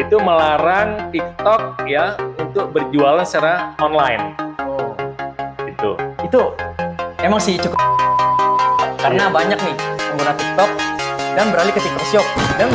itu melarang TikTok ya untuk berjualan secara online. Oh, Gitu. itu emang sih cukup karena banyak nih pengguna TikTok dan beralih ke TikTok Shop dan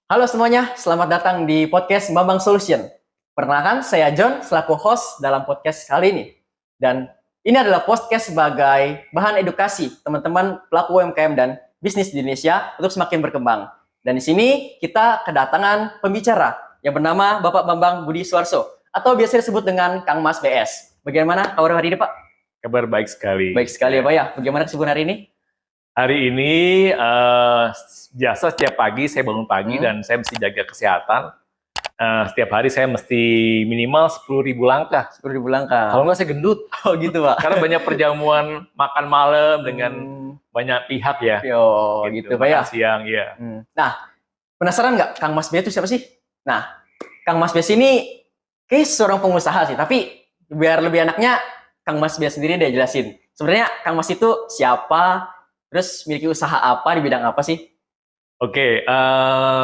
halo semuanya, selamat datang di podcast Bambang Solution. Perkenalkan, saya John selaku host dalam podcast kali ini. Dan ini adalah podcast sebagai bahan edukasi teman-teman pelaku UMKM dan bisnis di Indonesia untuk semakin berkembang. Dan di sini kita kedatangan pembicara yang bernama Bapak Bambang Budi Suarso atau biasa disebut dengan Kang Mas BS. Bagaimana kabar hari ini, Pak? Kabar baik sekali. Baik sekali ya, Pak ya. Bagaimana kesibukan hari ini? Hari ini biasa setiap pagi saya bangun pagi dan saya mesti jaga kesehatan. Setiap hari saya mesti minimal 10.000 langkah. 10.000 langkah. Kalau nggak saya gendut. Oh gitu, Pak. Karena banyak perjamuan makan malam dengan banyak pihak ya. Yo, gitu, Pak ya. Makan siang, ya. Nah, penasaran nggak Kang Mas BS itu siapa sih? Nah, Kang Mas BS ini kayak seorang pengusaha sih, tapi biar lebih enaknya Kang Mas BS sendiri dia jelasin. Sebenarnya Kang Mas itu siapa? Terus miliki usaha apa di bidang apa sih? Oke,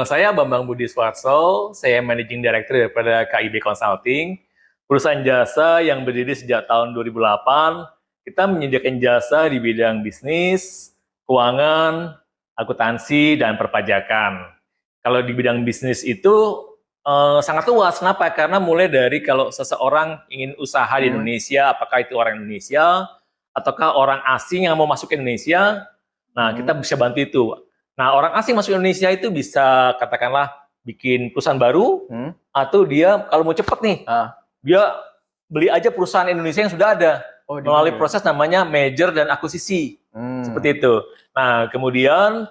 saya Bambang Budi Suarso, saya Managing Director daripada KIB Consulting, perusahaan jasa yang berdiri sejak tahun 2008. Kita menyediakan jasa di bidang bisnis, keuangan, akuntansi, dan perpajakan. Kalau di bidang bisnis itu sangat luas. Kenapa? Karena mulai dari kalau seseorang ingin usaha di Indonesia, apakah itu orang Indonesia, ataukah orang asing yang mau masuk ke Indonesia, nah kita bisa bantu itu. Nah, orang asing masuk Indonesia itu bisa katakanlah bikin perusahaan baru, atau dia kalau mau cepet nih, dia beli aja perusahaan Indonesia yang sudah ada melalui proses namanya merger dan akuisisi, seperti itu. Nah, kemudian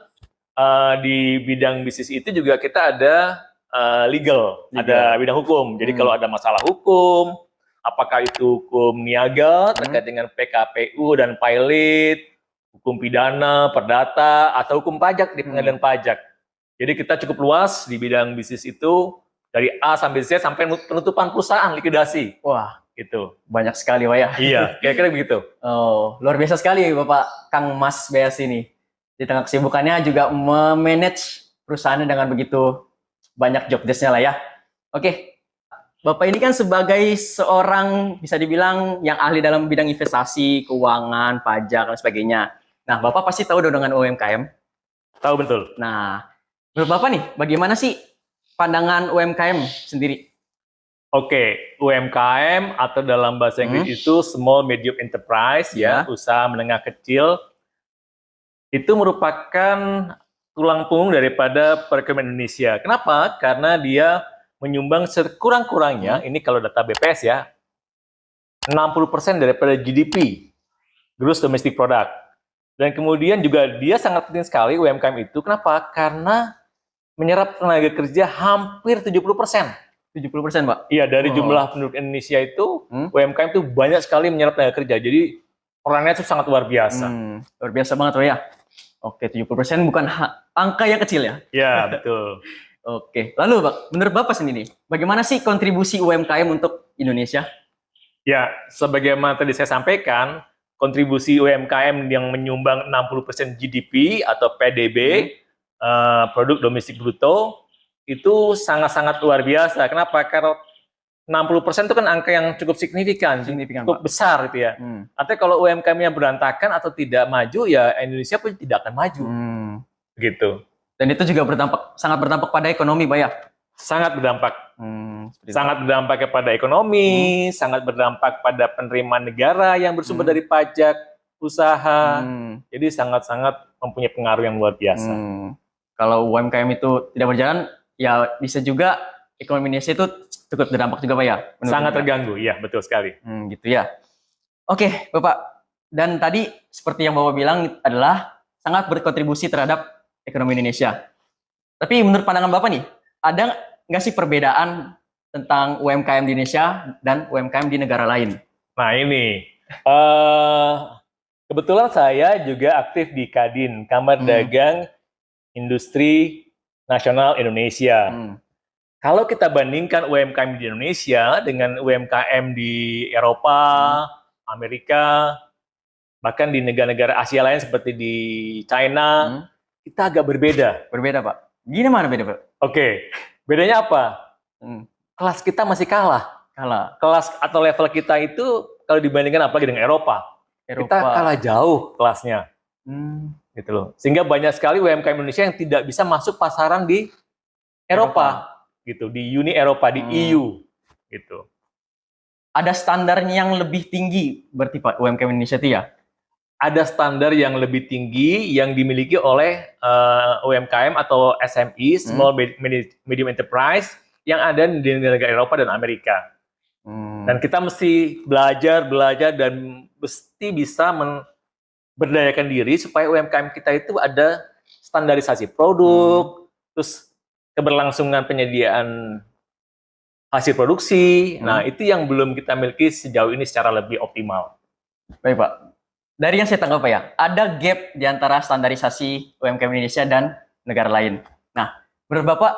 di bidang bisnis itu juga kita ada legal, ada bidang hukum. Jadi kalau ada masalah hukum, apakah itu hukum niaga terkait dengan PKPU dan pilot, hukum pidana, perdata, atau hukum pajak di pengadilan pajak. Jadi kita cukup luas di bidang bisnis itu, dari A sampai Z sampai penutupan perusahaan, likuidasi. Wah, gitu. Banyak sekali, Pak ya. Iya, kira-kira begitu. Oh, luar biasa sekali Bapak Kang Mas BS ini. Di tengah kesibukannya juga memanage perusahaannya dengan begitu banyak job desk-nya lah ya. Oke, Bapak ini kan sebagai seorang bisa dibilang yang ahli dalam bidang investasi, keuangan, pajak, dan sebagainya. Nah, Bapak pasti tahu dong dengan UMKM. Tahu betul. Nah, menurut Bapak nih, bagaimana sih pandangan UMKM sendiri? Oke, UMKM atau dalam bahasa Inggris itu Small Medium Enterprise, ya, usaha menengah kecil, itu merupakan tulang punggung daripada perekonomian Indonesia. Kenapa? Karena dia menyumbang sekurang-kurangnya, ini kalau data BPS ya, 60% daripada GDP, Gross Domestic Product. Dan kemudian juga dia sangat penting sekali UMKM itu. Kenapa? Karena menyerap tenaga kerja hampir 70%. 70%, Pak? Iya, dari jumlah penduduk Indonesia itu, UMKM itu banyak sekali menyerap tenaga kerja. Jadi, perannya itu sangat luar biasa. Luar biasa banget, Pak ya? Oke, 70% bukan angka yang kecil ya? Ya, betul. Oke, lalu Pak, menurut Bapak sendiri, bagaimana sih kontribusi UMKM untuk Indonesia? Ya, sebagaimana tadi saya sampaikan, kontribusi UMKM yang menyumbang 60% GDP atau PDB, produk domestik bruto, itu sangat-sangat luar biasa. Kenapa? Karena 60% itu kan angka yang cukup signifikan cukup Pak. Besar gitu ya. Artinya kalau UMKM-nya berantakan atau tidak maju, ya Indonesia pun tidak akan maju. Gitu. Dan itu juga sangat berdampak pada ekonomi, Pak ya? Sangat berdampak. Sangat berdampak kepada ekonomi, sangat berdampak pada penerimaan negara yang bersumber dari pajak, usaha. Jadi sangat-sangat mempunyai pengaruh yang luar biasa. Kalau UMKM itu tidak berjalan, ya bisa juga ekonomi Indonesia itu cukup berdampak juga, Pak ya? Sangat terganggu, iya betul sekali. Gitu ya. Oke, Bapak. Dan tadi seperti yang Bapak bilang adalah sangat berkontribusi terhadap ekonomi Indonesia. Tapi menurut pandangan Bapak nih, ada nggak sih perbedaan tentang UMKM di Indonesia dan UMKM di negara lain? Nah ini, kebetulan saya juga aktif di Kadin, Kamar Dagang Industri Nasional Indonesia. Kalau kita bandingkan UMKM di Indonesia dengan UMKM di Eropa, Amerika, Bahkan di negara-negara Asia lain seperti di China, kita agak berbeda. Berbeda, Pak. Gimana beda, Pak? Oke, bedanya apa? Kelas kita masih kalah. Kelas atau level kita itu kalau dibandingkan apalagi dengan Eropa. Kita kalah jauh kelasnya. Gitu loh. Sehingga banyak sekali UMKM Indonesia yang tidak bisa masuk pasaran di Eropa. Gitu, di Uni Eropa, di EU. Gitu. Ada standarnya yang lebih tinggi berarti Pak UMKM Indonesia itu ya? Ada standar yang lebih tinggi yang dimiliki oleh UMKM atau SME, Small Medium Enterprise, yang ada di negara Eropa dan Amerika. Dan kita mesti belajar dan mesti bisa berdayakan diri supaya UMKM kita itu ada standarisasi produk, terus keberlangsungan penyediaan hasil produksi. Nah, itu yang belum kita miliki sejauh ini secara lebih optimal. Baik, Pak. Dari yang saya tangkap, Pak, ya, ada gap di antara standarisasi UMKM Indonesia dan negara lain. Nah, menurut Bapak,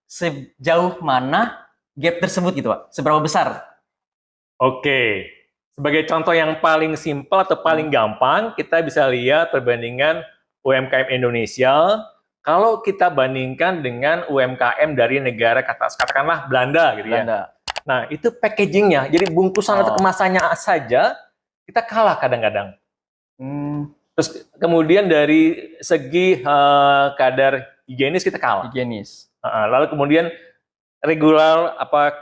sejauh mana gap tersebut gitu, Pak? Seberapa besar? Oke. Sebagai contoh yang paling simpel atau paling gampang, kita bisa lihat perbandingan UMKM Indonesia kalau kita bandingkan dengan UMKM dari negara katakanlah Belanda gitu ya. Nah, itu packagingnya, jadi bungkusan atau kemasannya saja kita kalah kadang-kadang. Terus kemudian dari segi kadar higienis kita kalah. Lalu kemudian regular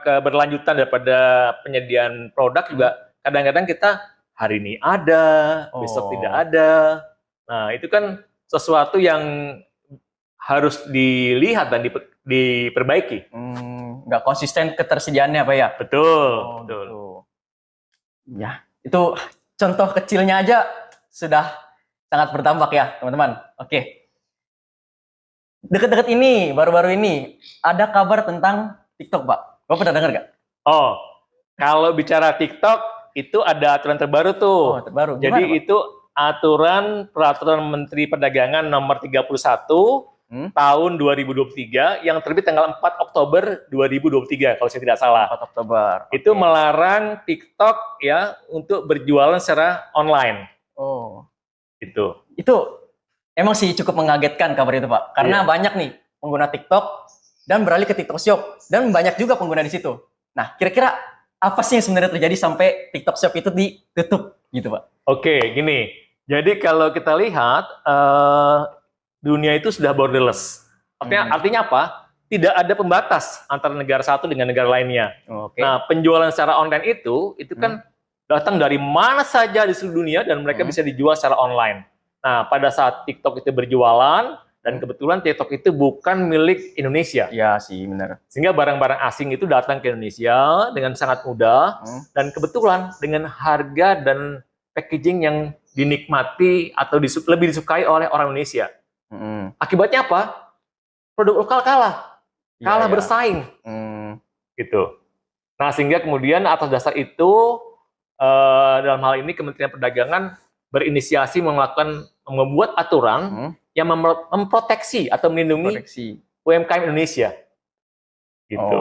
keberlanjutan daripada penyediaan produk juga kadang-kadang kita hari ini ada, besok tidak ada. Nah, itu kan sesuatu yang harus dilihat dan diperbaiki. Nggak konsisten ketersediaannya, Pak ya? Betul. Betul. Ya, itu contoh kecilnya aja sudah sangat berdampak ya, teman-teman. Oke. Deket-deket ini, baru-baru ini, ada kabar tentang TikTok, Pak. Bapak pernah dengar nggak? Oh, kalau bicara TikTok, itu ada aturan terbaru tuh. Terbaru. Gimana, jadi Pak? Itu Peraturan Menteri Perdagangan nomor 31 tahun 2023 yang terbit tanggal 4 Oktober 2023 kalau saya tidak salah. 4 Oktober. Itu melarang TikTok ya untuk berjualan secara online. Itu emang sih cukup mengagetkan kabar itu, Pak. Karena banyak nih pengguna TikTok dan beralih ke TikTok Shop dan banyak juga pengguna di situ. Nah, kira-kira apa sih yang sebenarnya terjadi sampai TikTok Shop itu ditutup gitu, Pak? Oke, gini. Jadi kalau kita lihat dunia itu sudah borderless. Artinya apa? Tidak ada pembatas antara negara satu dengan negara lainnya. Nah, penjualan secara online itu kan datang dari mana saja di seluruh dunia dan mereka bisa dijual secara online. Nah, pada saat TikTok itu berjualan, dan kebetulan TikTok itu bukan milik Indonesia. Iya sih, benar. Sehingga barang-barang asing itu datang ke Indonesia dengan sangat mudah, dan kebetulan dengan harga dan packaging yang dinikmati atau lebih disukai oleh orang Indonesia. Akibatnya apa? Produk lokal kalah bersaing. Gitu. Nah, sehingga kemudian atas dasar itu, dalam hal ini Kementerian Perdagangan berinisiasi membuat aturan yang memproteksi atau melindungi UMKM Indonesia. Gitu.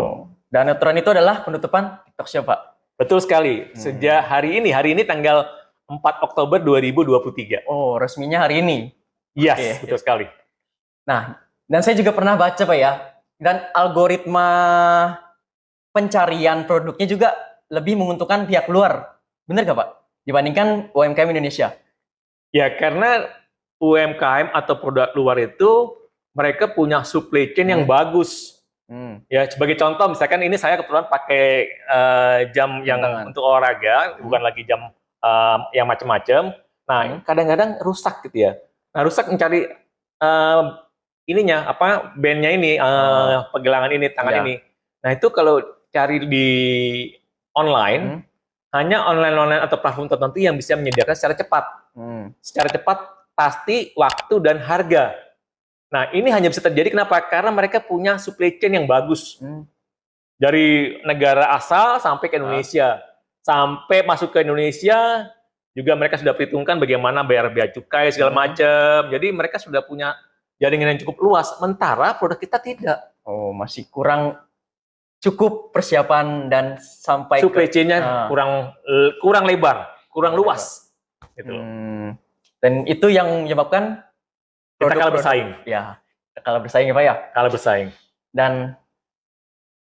Dan aturan itu adalah penutupan TikTok Shop, Pak. Betul sekali. Sejak hari ini tanggal 4 Oktober 2023. Resminya hari ini. Yes, betul sekali. Nah, dan saya juga pernah baca, Pak ya, dan algoritma pencarian produknya juga lebih menguntungkan pihak luar. Benar nggak, Pak? Dibandingkan UMKM Indonesia. Ya, karena UMKM atau produk luar itu mereka punya supply chain yang bagus. Ya, sebagai contoh, misalkan ini saya kebetulan pakai jam yang untuk olahraga, bukan lagi jam yang macam-macam. Nah, kadang-kadang rusak gitu ya. Nah, rusak mencari bandnya ini, pegelangan ini, tangan ini. Nah, itu kalau cari di online, hanya online atau platform tertentu yang bisa menyediakan secara cepat. Secara cepat, pasti, waktu, dan harga. Nah, ini hanya bisa terjadi kenapa? Karena mereka punya supply chain yang bagus. Dari negara asal sampai ke Indonesia. Sampai masuk ke Indonesia, juga mereka sudah perhitungkan bagaimana bayar bea cukai, segala macam. Jadi mereka sudah punya jaringan yang cukup luas. Sementara produk kita tidak. Masih kurang cukup persiapan dan sampai supply chain-nya kurang lebar, kurang luas. gitu loh. Dan itu yang menyebabkan Kita kalah bersaing. Ya, kita kalah bersaing ya Pak ya. Kalah bersaing. Dan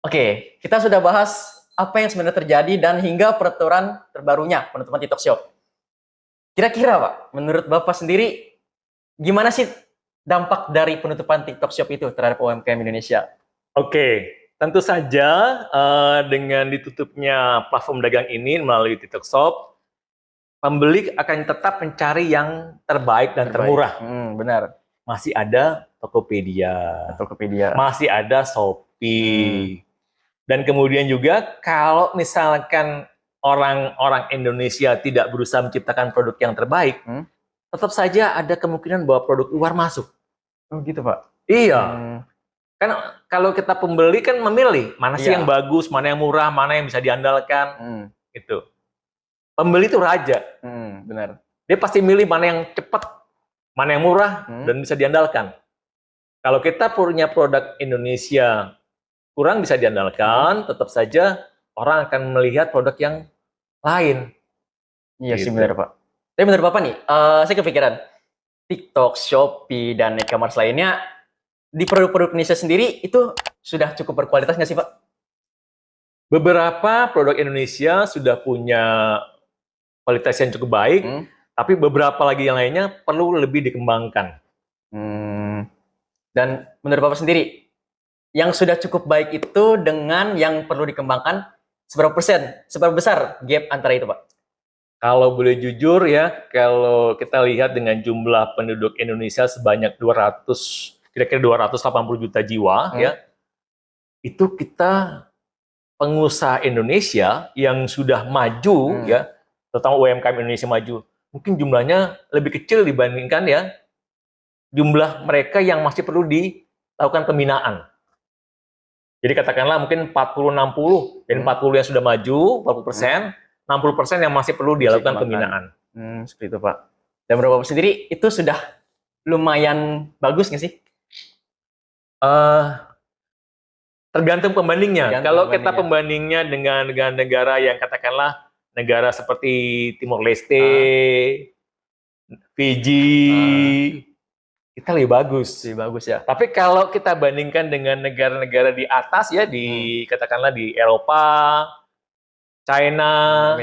oke, kita sudah bahas apa yang sebenarnya terjadi dan hingga peraturan terbarunya penutupan TikTok Shop. Kira-kira Pak, menurut Bapak sendiri, gimana sih dampak dari penutupan TikTok Shop itu terhadap UMKM Indonesia? Oke, tentu saja dengan ditutupnya platform dagang ini melalui TikTok Shop, pembeli akan tetap mencari yang terbaik dan termurah. Benar. Masih ada Tokopedia, masih ada Shopee. Dan kemudian juga kalau misalkan orang-orang Indonesia tidak berusaha menciptakan produk yang terbaik, tetap saja ada kemungkinan bahwa produk luar masuk. Oh gitu Pak? Iya. Kan kalau kita pembeli kan memilih mana sih yang bagus, mana yang murah, mana yang bisa diandalkan, gitu. Pembeli itu raja. Benar. Dia pasti milih mana yang cepat, mana yang murah, dan bisa diandalkan. Kalau kita punya produk Indonesia kurang bisa diandalkan, tetap saja orang akan melihat produk yang lain. Iya sih benar Pak. Tapi menurut Bapak nih, saya kepikiran TikTok, Shopee, dan e-commerce lainnya di produk-produk Indonesia sendiri itu sudah cukup berkualitas nggak sih Pak? Beberapa produk Indonesia sudah punya kualitas yang cukup baik, tapi beberapa lagi yang lainnya perlu lebih dikembangkan. Dan menurut Bapak sendiri, yang sudah cukup baik itu dengan yang perlu dikembangkan, seberapa besar gap antara itu Pak? Kalau boleh jujur ya, kalau kita lihat dengan jumlah penduduk Indonesia sebanyak kira-kira 280 juta jiwa, ya, itu kita pengusaha Indonesia yang sudah maju, ya, terutama UMKM Indonesia maju, mungkin jumlahnya lebih kecil dibandingkan ya jumlah mereka yang masih perlu dilakukan pembinaan. Jadi katakanlah mungkin 40-60, dan 40 yang sudah maju, 40%, 60% yang masih perlu dilakukan pembinaan. Seperti itu Pak. Dan menurut Bapak sendiri, itu sudah lumayan bagus nggak sih? Tergantung pembandingnya. Kalau kita pembandingnya dengan negara yang katakanlah negara seperti Timor Leste, Fiji, kita lebih bagus. Lebih bagus ya. Tapi kalau kita bandingkan dengan negara-negara di atas ya, katakanlah di Eropa, China,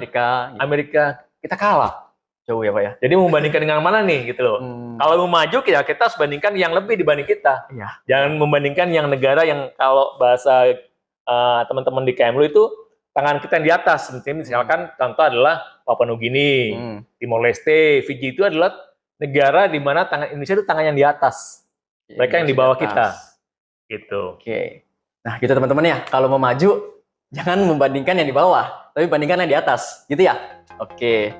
Amerika, kita kalah. Jauh ya Pak ya. Jadi membandingkan dengan mana nih gitu loh. Kalau mau maju kita harus bandingkan yang lebih dibanding kita. Iya. Jangan membandingkan yang negara yang kalau bahasa teman-teman di KMLU itu tangan kita yang di atas. Misalkan contoh adalah Papua Nugini, Timor Leste, Fiji itu adalah negara di mana tangan Indonesia itu tangan yang di atas. Mereka yang di bawah kita. Gitu. Oke. Nah, gitu teman-teman ya. Kalau mau maju, jangan membandingkan yang di bawah, tapi bandingkan yang di atas. Gitu ya? Oke.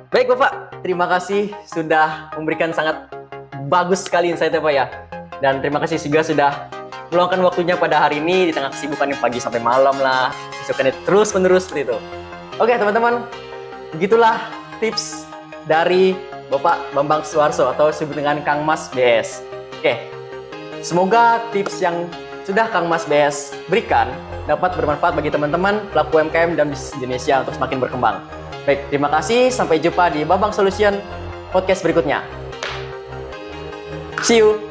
Baik Bapak, terima kasih sudah memberikan sangat bagus sekali insight-nya Pak ya. Dan terima kasih juga sudah meluangkan waktunya pada hari ini di tengah kesibukan yang pagi sampai malam lah. Kesibukannya terus-menerus seperti itu. Oke teman-teman, begitulah tips dari Bapak Bambang Suwarso atau disebut dengan Kang Mas BS. Oke, semoga tips yang sudah Kang Mas BS berikan dapat bermanfaat bagi teman-teman pelaku UMKM dan bisnis Indonesia untuk semakin berkembang. Baik, terima kasih. Sampai jumpa di Bambang Solution podcast berikutnya. See you.